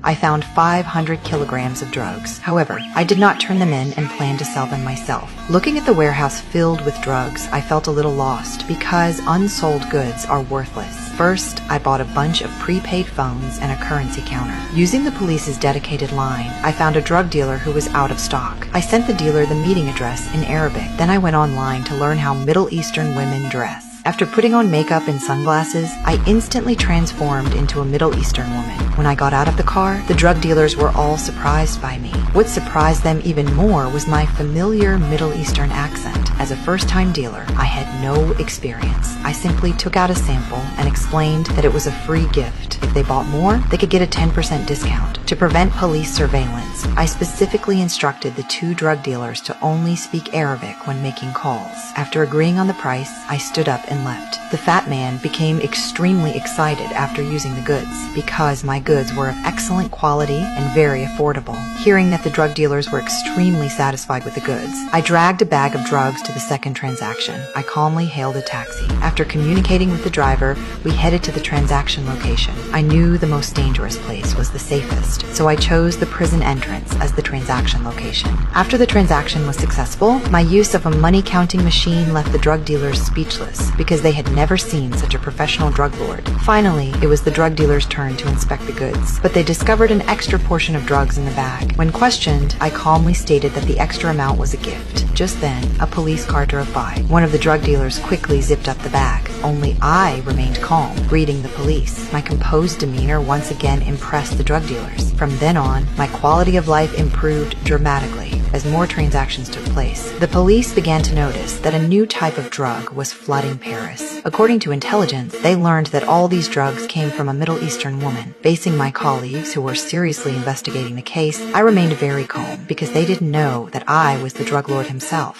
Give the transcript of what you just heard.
I found 500 kilograms of drugs. However, I did not turn them in and planned to sell them myself. Looking at the warehouse filled with drugs, I felt a little lost because unsold goods are worthless. First, I bought a bunch of prepaid phones and a currency counter. Using the police's dedicated line, I found a drug dealer who was out of stock. I sent the dealer the meeting address in Arabic. Then I went online to learn how Middle Eastern women dress. After putting on makeup and sunglasses, I instantly transformed into a Middle Eastern woman. When I got out of the car, the drug dealers were all surprised by me. What surprised them even more was my familiar Middle Eastern accent. As a first-time dealer, I had no experience. I simply took out a sample and explained that it was a free gift. If they bought more, they could get a 10% discount. To prevent police surveillance, I specifically instructed the two drug dealers to only speak Arabic when making calls. After agreeing on the price, I stood up and left. The fat man became extremely excited after using the goods because my goods were of excellent quality and very affordable. Hearing that the drug dealers were extremely satisfied with the goods, I dragged a bag of drugs to the second transaction. I calmly hailed a taxi. After communicating with the driver, we headed to the transaction location. I knew the most dangerous place was the safest, so I chose the prison entrance as the transaction location. After the transaction was successful, my use of a money counting machine left the drug dealers speechless because they had never seen such a professional drug lord. Finally, it was the drug dealer's turn to inspect the goods, but they discovered an extra portion of drugs in the bag. When questioned, I calmly stated that the extra amount was a gift. Just then, a police car drove by. One of the drug dealers quickly zipped up the bag. Only I remained calm, greeting the police. My composed demeanor once again impressed the drug dealers. From then on, my quality of life improved dramatically as more transactions took place. The police began to notice that a new type of drug was flooding Paris. According to intelligence, they learned that all these drugs came from a Middle Eastern woman. Facing my colleagues who were seriously investigating the case, I remained very calm because they didn't know that I was the drug lord himself.